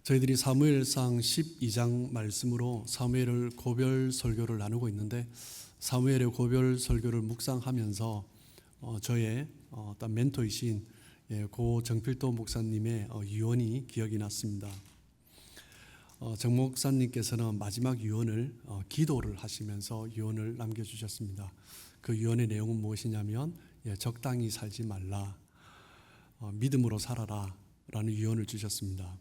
저희들이 사무엘상 12장 말씀으로 사무엘을 고별 설교를 나누고 있는데, 사무엘의 고별 설교를 묵상하면서 저의 어떤 멘토이신 고 정필도 목사님의 유언이 기억이 났습니다. 정 목사님께서는 마지막 유언을 기도를 하시면서 유언을 남겨주셨습니다. 그 유언의 내용은 무엇이냐면 적당히 살지 말라, 믿음으로 살아라 라는 유언을 주셨습니다.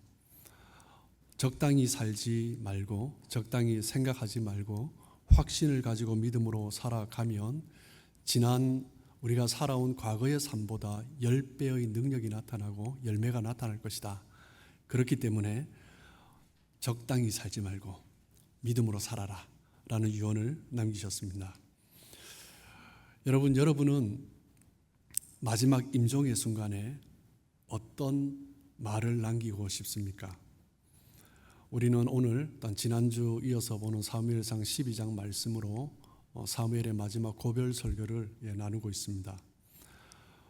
적당히 살지 말고, 적당히 생각하지 말고 확신을 가지고 믿음으로 살아가면 지난 우리가 살아온 과거의 삶보다 10배의 능력이 나타나고 열매가 나타날 것이다. 그렇기 때문에 적당히 살지 말고 믿음으로 살아라 라는 유언을 남기셨습니다. 여러분은 마지막 임종의 순간에 어떤 말을 남기고 싶습니까? 우리는 오늘 지난주 이어서 보는 사무엘상 12장 말씀으로 사무엘의 마지막 고별 설교를 나누고 있습니다.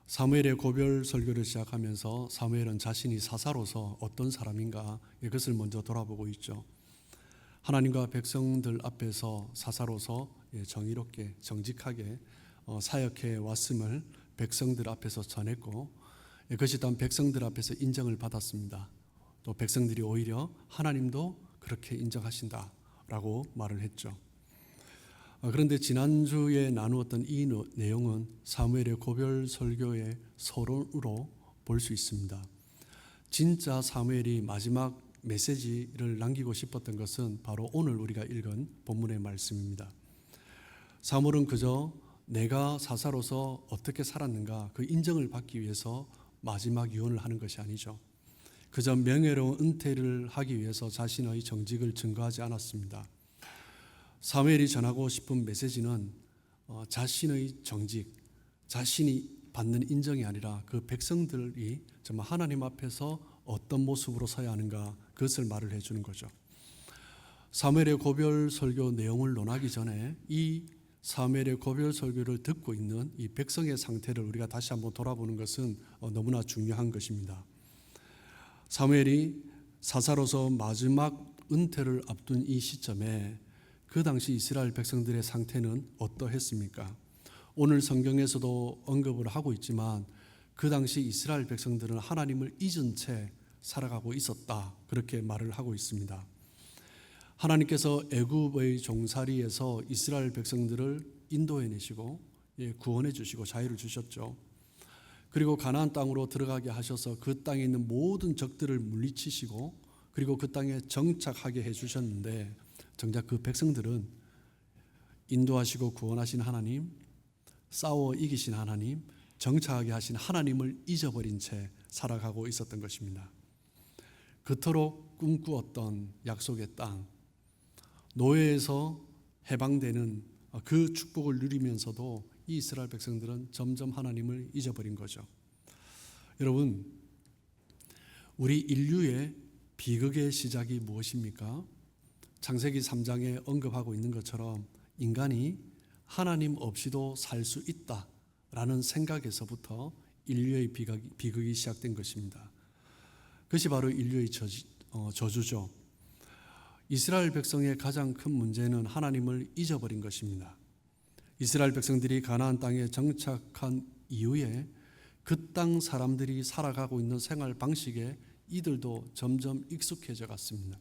사무엘의 고별 설교를 시작하면서 사무엘은 자신이 사사로서 어떤 사람인가 이것을 먼저 돌아보고 있죠. 하나님과 백성들 앞에서 사사로서 정의롭게 정직하게 사역해 왔음을 백성들 앞에서 전했고, 그것이 또한 백성들 앞에서 인정을 받았습니다. 또 백성들이 오히려 하나님도 그렇게 인정하신다라고 말을 했죠. 그런데 지난주에 나누었던 이 내용은 사무엘의 고별 설교의 서론으로 볼 수 있습니다. 진짜 사무엘이 마지막 메시지를 남기고 싶었던 것은 바로 오늘 우리가 읽은 본문의 말씀입니다. 사무엘은 그저 내가 사사로서 어떻게 살았는가 그 인정을 받기 위해서 마지막 유언을 하는 것이 아니죠. 그저 명예로운 은퇴를 하기 위해서 자신의 정직을 증거하지 않았습니다. 사무엘이 전하고 싶은 메시지는 자신의 정직, 자신이 받는 인정이 아니라 그 백성들이 정말 하나님 앞에서 어떤 모습으로 서야 하는가 그것을 말을 해주는 거죠. 사무엘의 고별 설교 내용을 논하기 전에 이 사무엘의 고별 설교를 듣고 있는 이 백성의 상태를 우리가 다시 한번 돌아보는 것은 너무나 중요한 것입니다. 사무엘이 사사로서 마지막 은퇴를 앞둔 이 시점에 그 당시 이스라엘 백성들의 상태는 어떠했습니까? 오늘 성경에서도 언급을 하고 있지만 그 당시 이스라엘 백성들은 하나님을 잊은 채 살아가고 있었다, 그렇게 말을 하고 있습니다. 하나님께서 애굽의 종살이에서 이스라엘 백성들을 인도해내시고 구원해 주시고 자유를 주셨죠. 그리고 가나안 땅으로 들어가게 하셔서 그 땅에 있는 모든 적들을 물리치시고 그리고 그 땅에 정착하게 해주셨는데, 정작 그 백성들은 인도하시고 구원하신 하나님, 싸워 이기신 하나님, 정착하게 하신 하나님을 잊어버린 채 살아가고 있었던 것입니다. 그토록 꿈꾸었던 약속의 땅, 노예에서 해방되는 그 축복을 누리면서도 이 이스라엘 백성들은 점점 하나님을 잊어버린 거죠. 여러분, 우리 인류의 비극의 시작이 무엇입니까? 창세기 3장에 언급하고 있는 것처럼 인간이 하나님 없이도 살 수 있다라는 생각에서부터 인류의 비극이 시작된 것입니다. 그것이 바로 인류의 저주죠. 이스라엘 백성의 가장 큰 문제는 하나님을 잊어버린 것입니다. 이스라엘 백성들이 가나안 땅에 정착한 이후에 그 땅 사람들이 살아가고 있는 생활 방식에 이들도 점점 익숙해져 갔습니다.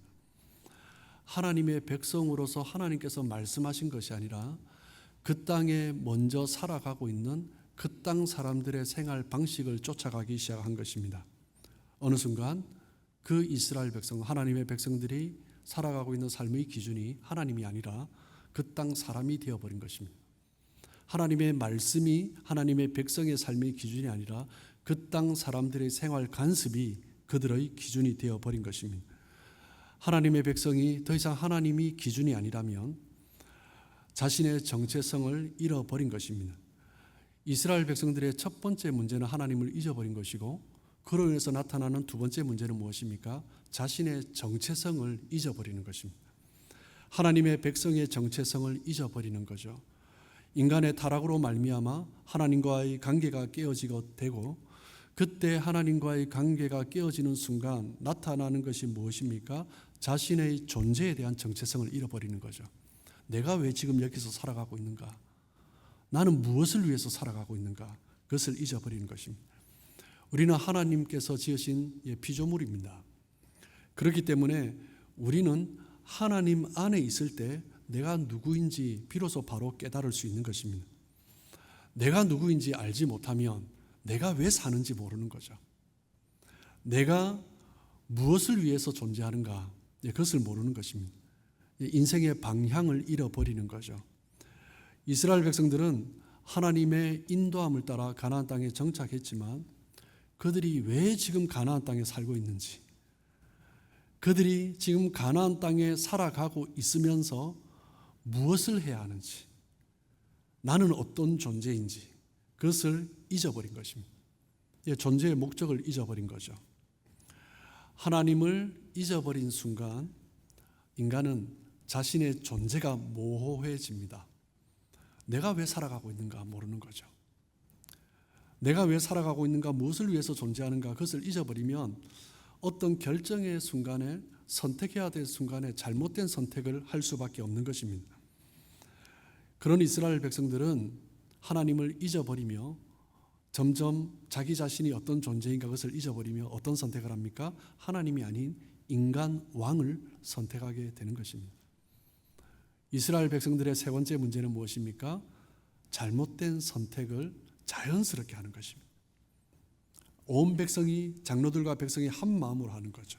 하나님의 백성으로서 하나님께서 말씀하신 것이 아니라 그 땅에 먼저 살아가고 있는 그 땅 사람들의 생활 방식을 쫓아가기 시작한 것입니다. 어느 순간 그 이스라엘 백성, 하나님의 백성들이 살아가고 있는 삶의 기준이 하나님이 아니라 그 땅 사람이 되어버린 것입니다. 하나님의 말씀이 하나님의 백성의 삶의 기준이 아니라 그 땅 사람들의 생활 간섭이 그들의 기준이 되어버린 것입니다. 하나님의 백성이 더 이상 하나님이 기준이 아니라면 자신의 정체성을 잃어버린 것입니다. 이스라엘 백성들의 첫 번째 문제는 하나님을 잊어버린 것이고, 그로 인해서 나타나는 두 번째 문제는 무엇입니까? 자신의 정체성을 잊어버리는 것입니다. 하나님의 백성의 정체성을 잊어버리는 거죠. 인간의 타락으로 말미암아 하나님과의 관계가 깨어지게 되고 그때 하나님과의 관계가 깨어지는 순간 나타나는 것이 무엇입니까? 자신의 존재에 대한 정체성을 잃어버리는 거죠. 내가 왜 지금 여기서 살아가고 있는가? 나는 무엇을 위해서 살아가고 있는가? 그것을 잊어버리는 것입니다. 우리는 하나님께서 지으신 피조물입니다. 그렇기 때문에 우리는 하나님 안에 있을 때 내가 누구인지 비로소 바로 깨달을 수 있는 것입니다. 내가 누구인지 알지 못하면 내가 왜 사는지 모르는 거죠. 내가 무엇을 위해서 존재하는가, 그것을 모르는 것입니다. 인생의 방향을 잃어버리는 거죠. 이스라엘 백성들은 하나님의 인도함을 따라 가나안 땅에 정착했지만 그들이 왜 지금 가나안 땅에 살고 있는지, 그들이 지금 가나안 땅에 살아가고 있으면서 무엇을 해야 하는지, 나는 어떤 존재인지 그것을 잊어버린 것입니다. 존재의 목적을 잊어버린 거죠. 하나님을 잊어버린 순간 인간은 자신의 존재가 모호해집니다. 내가 왜 살아가고 있는가 모르는 거죠. 내가 왜 살아가고 있는가, 무엇을 위해서 존재하는가, 그것을 잊어버리면 어떤 결정의 순간에, 선택해야 될 순간에 잘못된 선택을 할 수밖에 없는 것입니다. 그런 이스라엘 백성들은 하나님을 잊어버리며 점점 자기 자신이 어떤 존재인가 그것을 잊어버리며 어떤 선택을 합니까? 하나님이 아닌 인간 왕을 선택하게 되는 것입니다. 이스라엘 백성들의 세 번째 문제는 무엇입니까? 잘못된 선택을 자연스럽게 하는 것입니다. 온 백성이, 장로들과 백성이 한 마음으로 하는 거죠.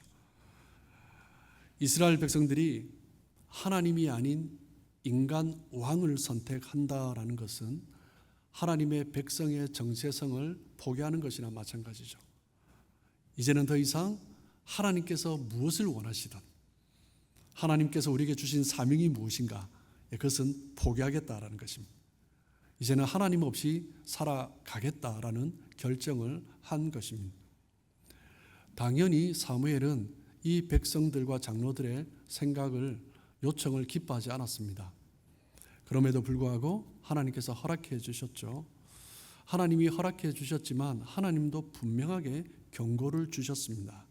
이스라엘 백성들이 하나님이 아닌 인간 왕을 선택한다라는 것은 하나님의 백성의 정체성을 포기하는 것이나 마찬가지죠. 이제는 더 이상 하나님께서 무엇을 원하시든, 하나님께서 우리에게 주신 사명이 무엇인가, 그것은 포기하겠다라는 것입니다. 이제는 하나님 없이 살아가겠다라는 결정을 한 것입니다. 당연히 사무엘은 이 백성들과 장로들의 생각을, 요청을 기뻐하지 않았습니다. 그럼에도 불구하고 하나님께서 허락해 주셨죠. 하나님이 허락해 주셨지만 하나님도 분명하게 경고를 주셨습니다.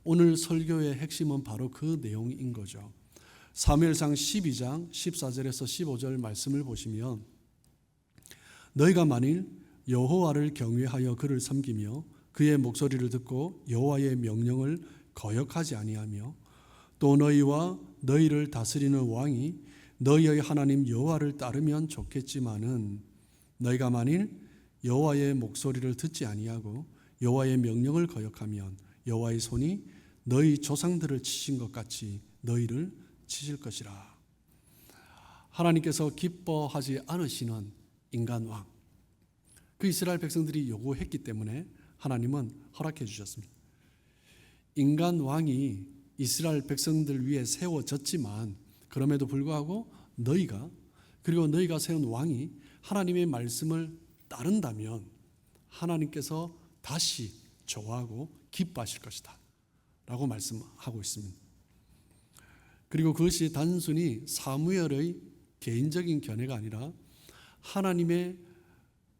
오늘 설교의 핵심은 바로 그 내용인 거죠. 사무엘상 12장 14절에서 15절 말씀을 보시면, 너희가 만일 여호와를 경외하여 그를 섬기며 그의 목소리를 듣고 여호와의 명령을 거역하지 아니하며 또 너희와 너희를 다스리는 왕이 너희의 하나님 여호와를 따르면 좋겠지만은, 너희가 만일 여호와의 목소리를 듣지 아니하고 여호와의 명령을 거역하면 여호와의 손이 너희 조상들을 치신 것 같이 너희를 치실 것이라. 하나님께서 기뻐하지 않으시는 인간 왕, 그 이스라엘 백성들이 요구했기 때문에 하나님은 허락해 주셨습니다. 인간 왕이 이스라엘 백성들 위에 세워졌지만 그럼에도 불구하고 너희가 세운 왕이 하나님의 말씀을 따른다면 하나님께서 다시 좋아하고 기뻐하실 것이다 라고 말씀하고 있습니다. 그리고 그것이 단순히 사무엘의 개인적인 견해가 아니라 하나님의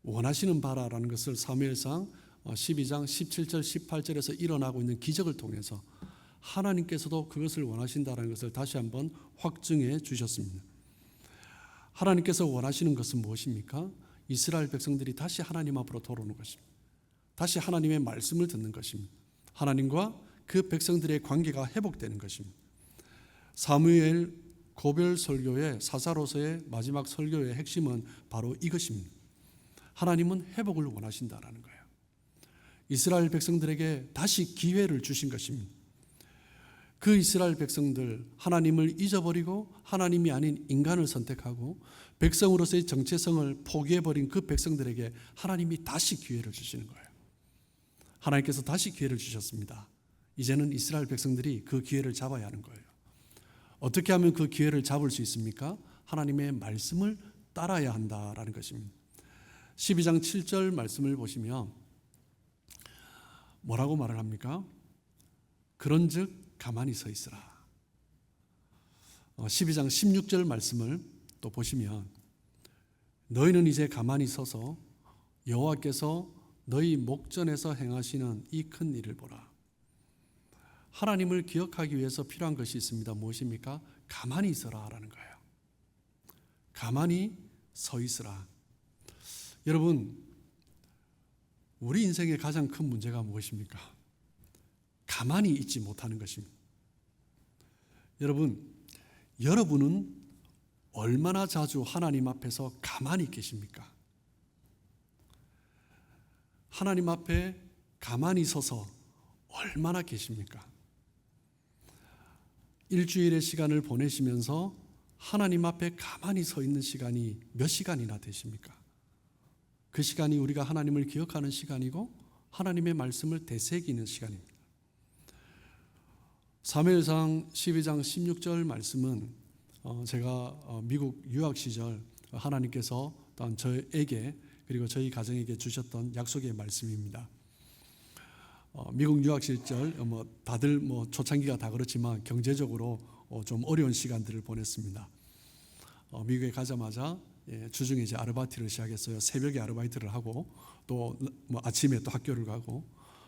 원하시는 바라라는 것을 사무엘상 12장 17절 18절에서 일어나고 있는 기적을 통해서 하나님께서도 그것을 원하신다는 것을 다시 한번 확증해 주셨습니다. 하나님께서 원하시는 것은 무엇입니까? 이스라엘 백성들이 다시 하나님 앞으로 돌아오는 것입니다. 다시 하나님의 말씀을 듣는 것입니다. 하나님과 그 백성들의 관계가 회복되는 것입니다. 사무엘 고별 설교의 사사로서의 마지막 설교의 핵심은 바로 이것입니다. 하나님은 회복을 원하신다라는 거예요. 이스라엘 백성들에게 다시 기회를 주신 것입니다. 그 이스라엘 백성들, 하나님을 잊어버리고 하나님이 아닌 인간을 선택하고 백성으로서의 정체성을 포기해버린 그 백성들에게 하나님이 다시 기회를 주시는 거예요. 하나님께서 다시 기회를 주셨습니다. 이제는 이스라엘 백성들이 그 기회를 잡아야 하는 거예요. 어떻게 하면 그 기회를 잡을 수 있습니까? 하나님의 말씀을 따라야 한다라는 것입니다. 12장 7절 말씀을 보시면 뭐라고 말을 합니까? 그런즉 가만히 서 있으라. 12장 16절 말씀을 또 보시면, 너희는 이제 가만히 서서 여호와께서 너희 목전에서 행하시는 이 큰 일을 보라. 하나님을 기억하기 위해서 필요한 것이 있습니다. 무엇입니까? 가만히 있어라 라는 거예요. 가만히 서 있으라. 여러분, 우리 인생의 가장 큰 문제가 무엇입니까? 가만히 있지 못하는 것입니다. 여러분은 얼마나 자주 하나님 앞에서 가만히 계십니까? 하나님 앞에 가만히 서서 얼마나 계십니까? 일주일의 시간을 보내시면서 하나님 앞에 가만히 서 있는 시간이 몇 시간이나 되십니까? 그 시간이 우리가 하나님을 기억하는 시간이고 하나님의 말씀을 되새기는 시간입니다. 사무엘상 12장 16절 말씀은 제가 미국 유학 시절 하나님께서 또한 저에게 그리고 저희 가정에게 주셨던 약속의 말씀입니다. 미국 유학 시절 다들 초창기가 다 그렇지만 경제적으로 좀 어려운 시간들을 보냈습니다. 미국에 가자마자 주중에 이제 아르바이트를 시작했어요. 새벽에 아르바이트를 하고 또 아침에 또 학교를 가고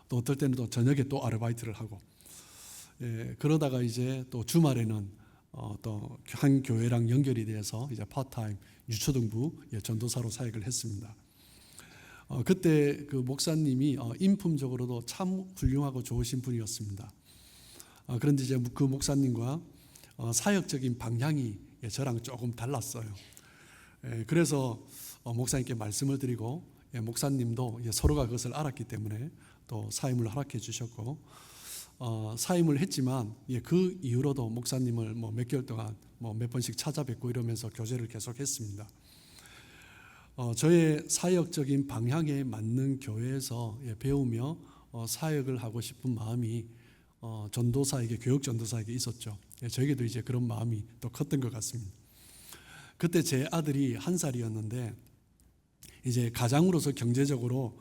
또 어떨 때는 또 저녁에 또 아르바이트를 하고 그러다가 이제 또 주말에는 또 한 교회랑 연결이 돼서 이제 파트타임 유초등부 전도사로 사역을 했습니다. 그때 그 목사님이 인품적으로도 참 훌륭하고 좋으신 분이었습니다. 그런데 이제 그 목사님과 사역적인 방향이 저랑 조금 달랐어요. 그래서 목사님께 말씀을 드리고 목사님도 서로가 그것을 알았기 때문에 또 사임을 허락해 주셨고 사임을 했지만 그 이후로도 목사님을 몇 개월 동안 몇 번씩 찾아뵙고 이러면서 교제를 계속했습니다. 저의 사역적인 방향에 맞는 교회에서 배우며 사역을 하고 싶은 마음이 전도사에게 교육 전도사에게 있었죠. 저에게도 이제 그런 마음이 또 컸던 것 같습니다. 그때 제 아들이 1살이었는데 이제 가장으로서 경제적으로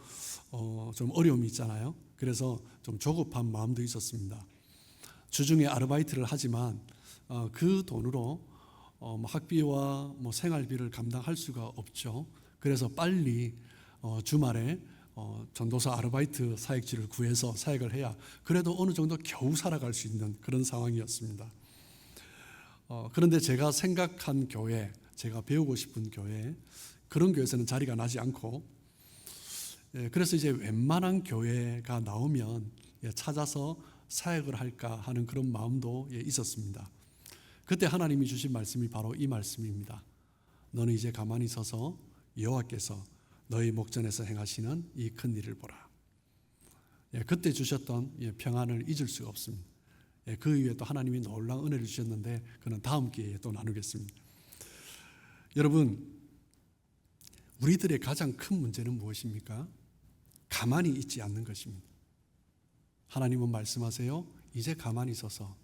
좀 어려움이 있잖아요. 그래서 좀 조급한 마음도 있었습니다. 주중에 아르바이트를 하지만 그 돈으로 학비와 생활비를 감당할 수가 없죠. 그래서 빨리 주말에 전도사 아르바이트 사역지를 구해서 사역을 해야 그래도 어느 정도 겨우 살아갈 수 있는 그런 상황이었습니다. 그런데 제가 생각한 교회, 제가 배우고 싶은 교회, 그런 교회에서는 자리가 나지 않고 그래서 이제 웬만한 교회가 나오면 찾아서 사역을 할까 하는 그런 마음도 있었습니다. 그때 하나님이 주신 말씀이 바로 이 말씀입니다. 너는 이제 가만히 서서 여호와께서 너희 목전에서 행하시는 이 큰 일을 보라. 그때 주셨던 평안을 잊을 수가 없습니다. 그 이후에 또 하나님이 놀라운 은혜를 주셨는데 그는 다음 기회에 또 나누겠습니다. 여러분, 우리들의 가장 큰 문제는 무엇입니까? 가만히 있지 않는 것입니다. 하나님은 말씀하세요. 이제 가만히 서서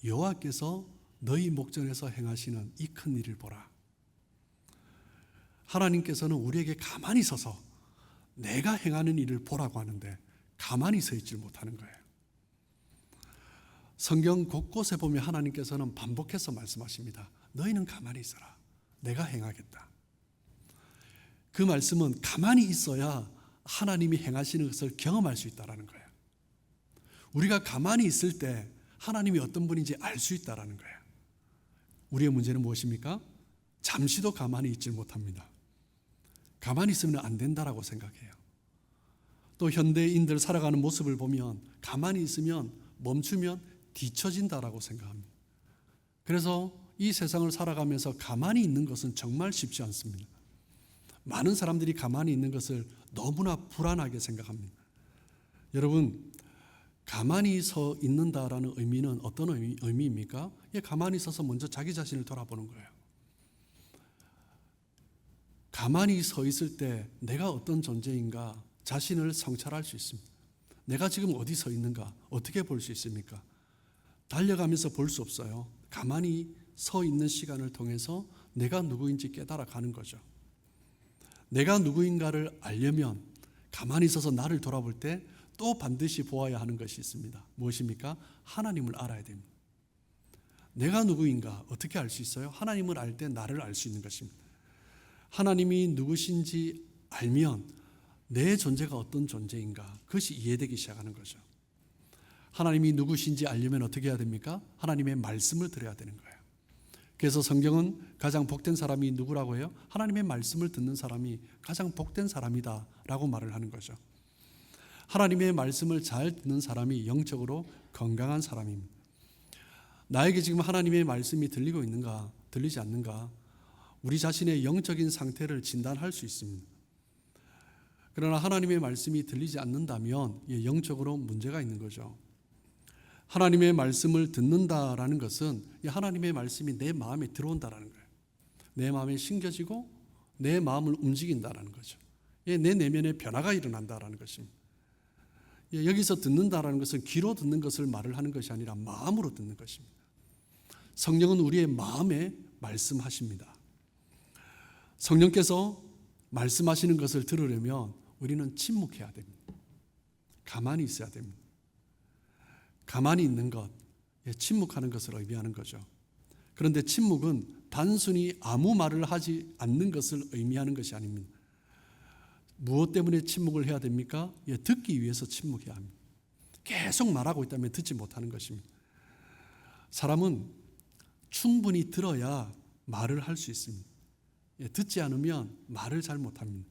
여호와께서 너희 목전에서 행하시는 이 큰 일을 보라. 하나님께서는 우리에게 가만히 서서 내가 행하는 일을 보라고 하는데 가만히 서 있지 못하는 거예요. 성경 곳곳에 보면 하나님께서는 반복해서 말씀하십니다. 너희는 가만히 있어라. 내가 행하겠다. 그 말씀은 가만히 있어야 하나님이 행하시는 것을 경험할 수 있다는 거예요. 우리가 가만히 있을 때 하나님이 어떤 분인지 알 수 있다는 거예요. 우리의 문제는 무엇입니까? 잠시도 가만히 있지 못합니다. 가만히 있으면 안 된다라고 생각해요. 또 현대인들 살아가는 모습을 보면 가만히 있으면 멈추면 뒤처진다라고 생각합니다. 그래서 이 세상을 살아가면서 가만히 있는 것은 정말 쉽지 않습니다. 많은 사람들이 가만히 있는 것을 너무나 불안하게 생각합니다. 여러분, 가만히 서 있는다라는 의미는 어떤 의미입니까? 가만히 서서 먼저 자기 자신을 돌아보는 거예요. 가만히 서 있을 때 내가 어떤 존재인가 자신을 성찰할 수 있습니다. 내가 지금 어디 서 있는가 어떻게 볼 수 있습니까? 달려가면서 볼 수 없어요. 가만히 서 있는 시간을 통해서 내가 누구인지 깨달아 가는 거죠. 내가 누구인가를 알려면 가만히 서서 나를 돌아볼 때 또 반드시 보아야 하는 것이 있습니다. 무엇입니까? 하나님을 알아야 됩니다. 내가 누구인가 어떻게 알 수 있어요? 하나님을 알 때 나를 알 수 있는 것입니다. 하나님이 누구신지 알면 내 존재가 어떤 존재인가, 그것이 이해되기 시작하는 거죠. 하나님이 누구신지 알려면 어떻게 해야 됩니까? 하나님의 말씀을 들어야 되는 거예요. 그래서 성경은 가장 복된 사람이 누구라고 해요? 하나님의 말씀을 듣는 사람이 가장 복된 사람이다 라고 말을 하는 거죠. 하나님의 말씀을 잘 듣는 사람이 영적으로 건강한 사람입니다. 나에게 지금 하나님의 말씀이 들리고 있는가, 들리지 않는가, 우리 자신의 영적인 상태를 진단할 수 있습니다. 그러나 하나님의 말씀이 들리지 않는다면 영적으로 문제가 있는 거죠. 하나님의 말씀을 듣는다라는 것은 하나님의 말씀이 내 마음에 들어온다라는 거예요. 내 마음에 심겨지고 내 마음을 움직인다라는 거죠. 내 내면에 변화가 일어난다라는 것입니다. 여기서 듣는다라는 것은 귀로 듣는 것을 말을 하는 것이 아니라 마음으로 듣는 것입니다. 성령은 우리의 마음에 말씀하십니다. 성령께서 말씀하시는 것을 들으려면 우리는 침묵해야 됩니다. 가만히 있어야 됩니다. 가만히 있는 것, 침묵하는 것을 의미하는 거죠. 그런데 침묵은 단순히 아무 말을 하지 않는 것을 의미하는 것이 아닙니다. 무엇 때문에 침묵을 해야 됩니까? 듣기 위해서 침묵해야 합니다. 계속 말하고 있다면 듣지 못하는 것입니다. 사람은 충분히 들어야 말을 할 수 있습니다. 듣지 않으면 말을 잘 못합니다.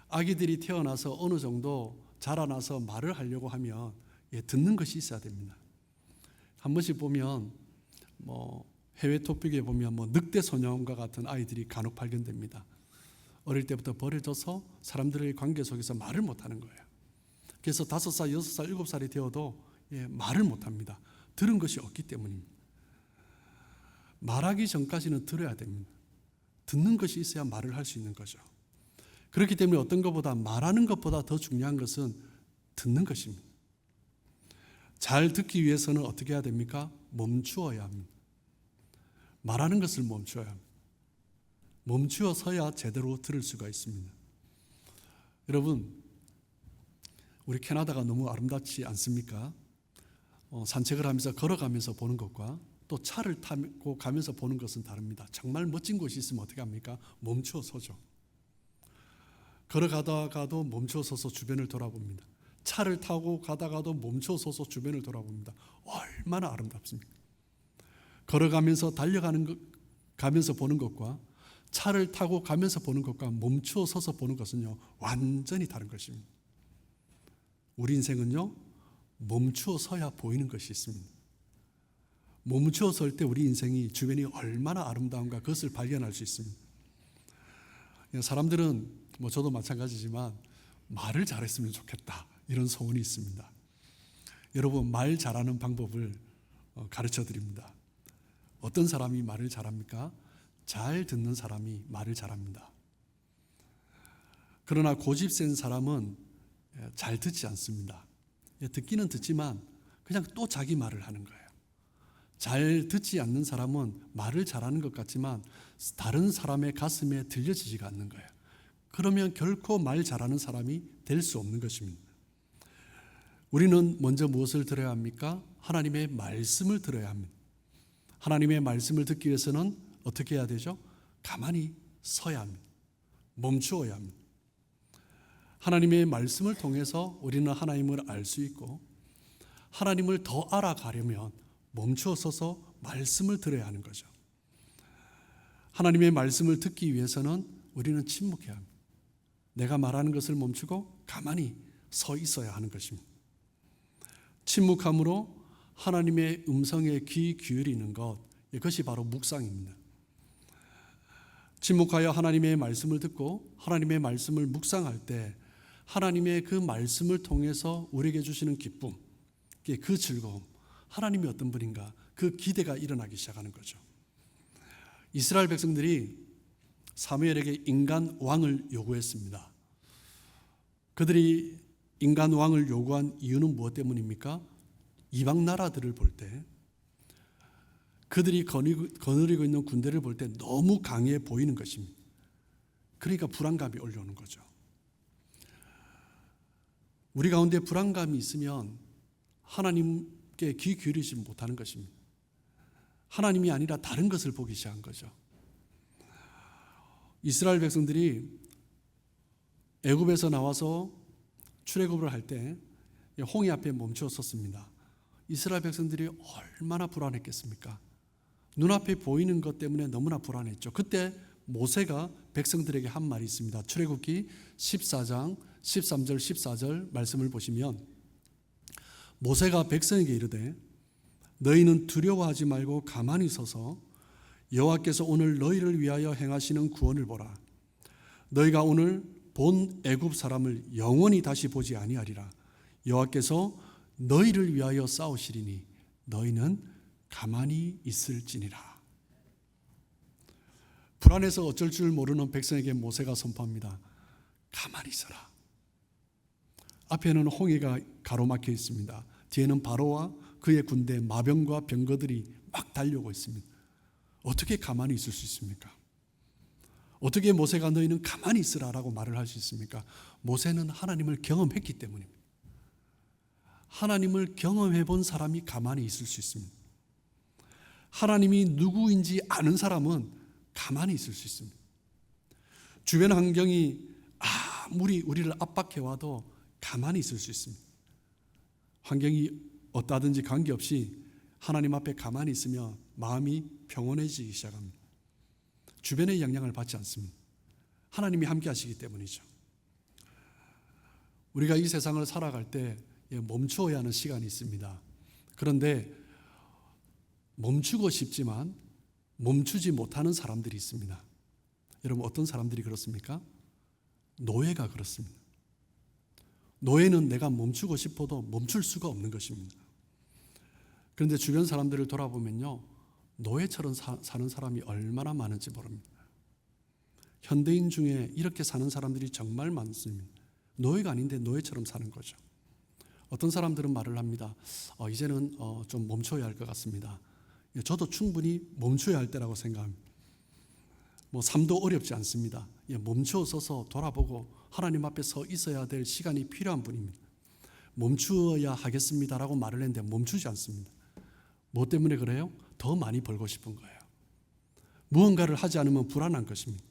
아기들이 태어나서 어느 정도 자라나서 말을 하려고 하면 듣는 것이 있어야 됩니다. 한 번씩 보면 해외 토픽에 보면 늑대 소년과 같은 아이들이 간혹 발견됩니다. 어릴 때부터 버려져서 사람들의 관계 속에서 말을 못하는 거예요. 그래서 5살, 6살, 7살이 되어도 말을 못합니다. 들은 것이 없기 때문입니다. 말하기 전까지는 들어야 됩니다. 듣는 것이 있어야 말을 할 수 있는 거죠. 그렇기 때문에 어떤 것보다 말하는 것보다 더 중요한 것은 듣는 것입니다. 잘 듣기 위해서는 어떻게 해야 됩니까? 멈추어야 합니다. 말하는 것을 멈추어야 합니다. 멈추어서야 제대로 들을 수가 있습니다. 여러분, 우리 캐나다가 너무 아름답지 않습니까? 산책을 하면서 걸어가면서 보는 것과 또 차를 타고 가면서 보는 것은 다릅니다. 정말 멋진 곳이 있으면 어떻게 합니까? 멈추어 서죠. 걸어가다가도 멈추어 서서 주변을 돌아봅니다. 차를 타고 가다가도 멈추어 서서 주변을 돌아봅니다. 얼마나 아름답습니까? 걸어가면서 가면서 보는 것과 차를 타고 가면서 보는 것과 멈추어 서서 보는 것은요, 완전히 다른 것입니다. 우리 인생은요, 멈추어 서야 보이는 것이 있습니다. 멈추어 설 때 우리 인생이 주변이 얼마나 아름다운가 그것을 발견할 수 있습니다. 사람들은 저도 마찬가지지만 말을 잘했으면 좋겠다 이런 소원이 있습니다. 여러분, 말 잘하는 방법을 가르쳐 드립니다. 어떤 사람이 말을 잘합니까? 잘 듣는 사람이 말을 잘합니다. 그러나 고집센 사람은 잘 듣지 않습니다. 듣기는 듣지만 그냥 또 자기 말을 하는 거예요. 잘 듣지 않는 사람은 말을 잘하는 것 같지만 다른 사람의 가슴에 들려지지가 않는 거예요. 그러면 결코 말 잘하는 사람이 될 수 없는 것입니다. 우리는 먼저 무엇을 들어야 합니까? 하나님의 말씀을 들어야 합니다. 하나님의 말씀을 듣기 위해서는 어떻게 해야 되죠? 가만히 서야 합니다. 멈추어야 합니다. 하나님의 말씀을 통해서 우리는 하나님을 알 수 있고 하나님을 더 알아가려면 멈추어 서서 말씀을 들어야 하는 거죠. 하나님의 말씀을 듣기 위해서는 우리는 침묵해야 합니다. 내가 말하는 것을 멈추고 가만히 서 있어야 하는 것입니다. 침묵함으로 하나님의 음성에 귀 기울이는 것, 이것이 바로 묵상입니다. 침묵하여 하나님의 말씀을 듣고 하나님의 말씀을 묵상할 때 하나님의 그 말씀을 통해서 우리에게 주시는 기쁨, 그 즐거움, 하나님이 어떤 분인가 그 기대가 일어나기 시작하는 거죠. 이스라엘 백성들이 사무엘에게 인간 왕을 요구했습니다. 그들이 인간 왕을 요구한 이유는 무엇 때문입니까? 이방 나라들을 볼 때 그들이 거느리고 있는 군대를 볼 때 너무 강해 보이는 것입니다. 그러니까 불안감이 올라오는 거죠. 우리 가운데 불안감이 있으면 하나님께 귀 기울이지 못하는 것입니다. 하나님이 아니라 다른 것을 보기 시작한 거죠. 이스라엘 백성들이 애굽에서 나와서 출애굽을 할 때 홍해 앞에 멈추어 섰습니다. 이스라엘 백성들이 얼마나 불안했겠습니까? 눈앞에 보이는 것 때문에 너무나 불안했죠. 그때 모세가 백성들에게 한 말이 있습니다. 출애굽기 14장 13절 14절 말씀을 보시면 모세가 백성에게 이르되 너희는 두려워하지 말고 가만히 서서 여호와께서 오늘 너희를 위하여 행하시는 구원을 보라. 너희가 오늘 본 애굽 사람을 영원히 다시 보지 아니하리라. 여호와께서 너희를 위하여 싸우시리니 너희는 가만히 있을지니라. 불안해서 어쩔 줄 모르는 백성에게 모세가 선포합니다. 가만히 있어라. 앞에는 홍해가 가로막혀 있습니다. 뒤에는 바로와 그의 군대 마병과 병거들이 막 달려오고 있습니다. 어떻게 가만히 있을 수 있습니까? 어떻게 모세가 너희는 가만히 있으라라고 말을 할 수 있습니까? 모세는 하나님을 경험했기 때문입니다. 하나님을 경험해 본 사람이 가만히 있을 수 있습니다. 하나님이 누구인지 아는 사람은 가만히 있을 수 있습니다. 주변 환경이 아무리 우리를 압박해 와도 가만히 있을 수 있습니다. 환경이 어떠하든지 관계없이 하나님 앞에 가만히 있으면 마음이 평온해지기 시작합니다. 주변의 영향을 받지 않습니다. 하나님이 함께 하시기 때문이죠. 우리가 이 세상을 살아갈 때 멈추어야 하는 시간이 있습니다. 그런데 멈추고 싶지만 멈추지 못하는 사람들이 있습니다. 여러분 어떤 사람들이 그렇습니까? 노예가 그렇습니다. 노예는 내가 멈추고 싶어도 멈출 수가 없는 것입니다. 그런데 주변 사람들을 돌아보면요, 노예처럼 사는 사람이 얼마나 많은지 모릅니다. 현대인 중에 이렇게 사는 사람들이 정말 많습니다. 노예가 아닌데 노예처럼 사는 거죠. 어떤 사람들은 말을 합니다. 이제는 좀 멈춰야 할 것 같습니다. 저도 충분히 멈춰야 할 때라고 생각합니다. 삶도 어렵지 않습니다. 멈춰 서서 돌아보고 하나님 앞에 서 있어야 될 시간이 필요한 분입니다. 멈추어야 하겠습니다라고 말을 했는데 멈추지 않습니다. 뭐 때문에 그래요? 더 많이 벌고 싶은 거예요. 무언가를 하지 않으면 불안한 것입니다.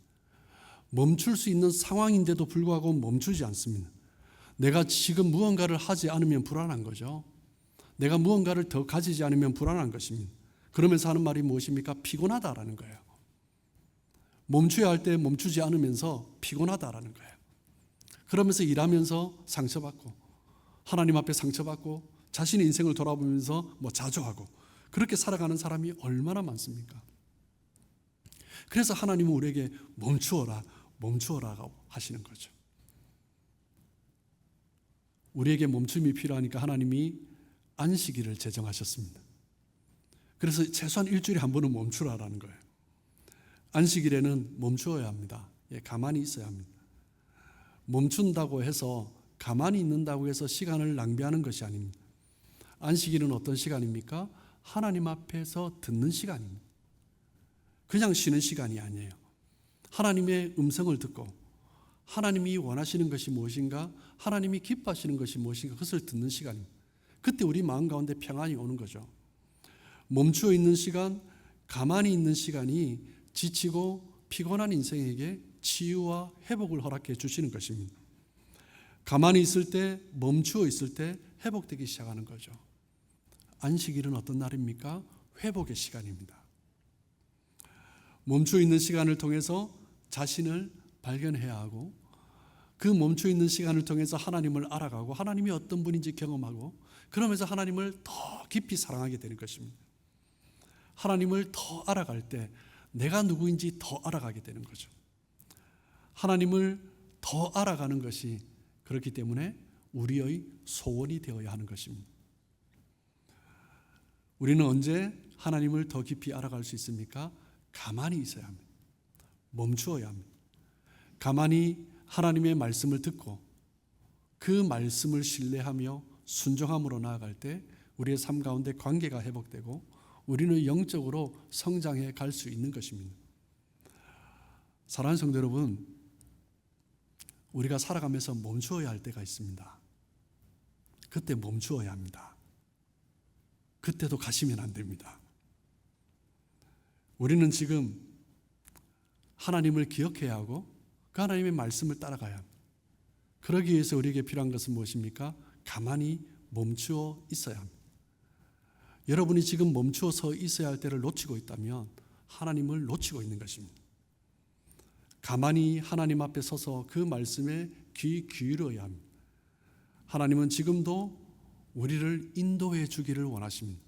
멈출 수 있는 상황인데도 불구하고 멈추지 않습니다. 내가 지금 무언가를 하지 않으면 불안한 거죠. 내가 무언가를 더 가지지 않으면 불안한 것입니다. 그러면서 하는 말이 무엇입니까? 피곤하다라는 거예요. 멈춰야 할 때 멈추지 않으면서 피곤하다라는 거예요. 그러면서 일하면서 상처받고 하나님 앞에 상처받고 자신의 인생을 돌아보면서 자조하고 그렇게 살아가는 사람이 얼마나 많습니까? 그래서 하나님은 우리에게 멈추어라고 하시는 거죠. 우리에게 멈춤이 필요하니까 하나님이 안식일을 제정하셨습니다. 그래서 최소한 일주일에 한 번은 멈추라라는 거예요. 안식일에는 멈추어야 합니다. 가만히 있어야 합니다. 멈춘다고 해서 가만히 있는다고 해서 시간을 낭비하는 것이 아닙니다. 안식일은 어떤 시간입니까? 하나님 앞에서 듣는 시간입니다. 그냥 쉬는 시간이 아니에요. 하나님의 음성을 듣고 하나님이 원하시는 것이 무엇인가, 하나님이 기뻐하시는 것이 무엇인가 그것을 듣는 시간입니다. 그때 우리 마음 가운데 평안이 오는 거죠. 멈추어 있는 시간, 가만히 있는 시간이 지치고 피곤한 인생에게 치유와 회복을 허락해 주시는 것입니다. 가만히 있을 때, 멈추어 있을 때 회복되기 시작하는 거죠. 안식일은 어떤 날입니까? 회복의 시간입니다. 멈추어 있는 시간을 통해서 자신을 발견해야 하고 그 멈추어 있는 시간을 통해서 하나님을 알아가고 하나님이 어떤 분인지 경험하고 그러면서 하나님을 더 깊이 사랑하게 되는 것입니다. 하나님을 더 알아갈 때 내가 누구인지 더 알아가게 되는 거죠. 하나님을 더 알아가는 것이 그렇기 때문에 우리의 소원이 되어야 하는 것입니다. 우리는 언제 하나님을 더 깊이 알아갈 수 있습니까? 가만히 있어야 합니다. 멈추어야 합니다. 가만히 하나님의 말씀을 듣고 그 말씀을 신뢰하며 순종함으로 나아갈 때 우리의 삶 가운데 관계가 회복되고 우리는 영적으로 성장해 갈 수 있는 것입니다. 사랑하는 성도 여러분, 우리가 살아가면서 멈추어야 할 때가 있습니다. 그때 멈추어야 합니다. 그때도 가시면 안 됩니다. 우리는 지금 하나님을 기억해야 하고 그 하나님의 말씀을 따라가야 합니다. 그러기 위해서 우리에게 필요한 것은 무엇입니까? 가만히 멈추어 있어야 합니다. 여러분이 지금 멈추어 서 있어야 할 때를 놓치고 있다면 하나님을 놓치고 있는 것입니다. 가만히 하나님 앞에 서서 그 말씀에 귀 기울여야 합니다. 하나님은 지금도 우리를 인도해 주기를 원하십니다.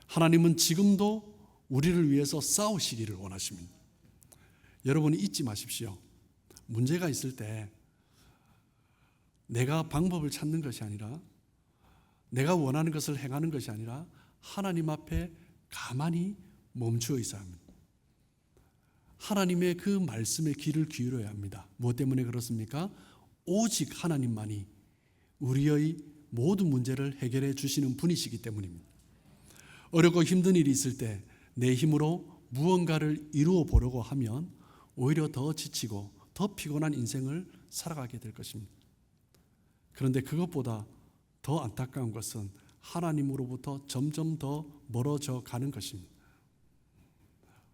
하나님은 지금도 우리를 위해서 싸우시기를 원하십니다. 여러분이 잊지 마십시오. 문제가 있을 때 내가 방법을 찾는 것이 아니라, 내가 원하는 것을 행하는 것이 아니라 하나님 앞에 가만히 멈추어 있어야 합니다. 하나님의 그 말씀에 귀를 기울여야 합니다. 무엇 때문에 그렇습니까? 오직 하나님만이 우리의 모든 문제를 해결해 주시는 분이시기 때문입니다. 어렵고 힘든 일이 있을 때 내 힘으로 무언가를 이루어 보려고 하면 오히려 더 지치고 더 피곤한 인생을 살아가게 될 것입니다. 그런데 그것보다 더 안타까운 것은 하나님으로부터 점점 더 멀어져 가는 것입니다.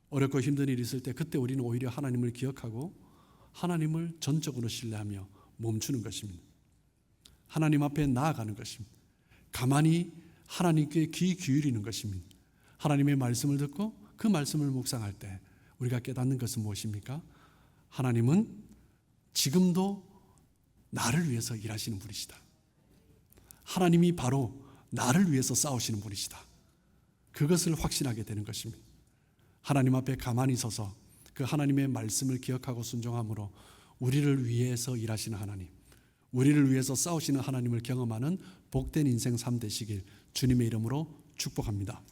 어렵고 힘든 일이 있을 때 그때 우리는 오히려 하나님을 기억하고 하나님을 전적으로 신뢰하며 멈추는 것입니다. 하나님 앞에 나아가는 것입니다. 가만히 하나님께 귀 기울이는 것입니다. 하나님의 말씀을 듣고 그 말씀을 묵상할 때 우리가 깨닫는 것은 무엇입니까? 하나님은 지금도 나를 위해서 일하시는 분이시다. 하나님이 바로 나를 위해서 싸우시는 분이시다. 그것을 확신하게 되는 것입니다. 하나님 앞에 가만히 서서 그 하나님의 말씀을 기억하고 순종함으로 우리를 위해서 일하시는 하나님, 우리를 위해서 싸우시는 하나님을 경험하는 복된 인생 삶 되시길 주님의 이름으로 축복합니다.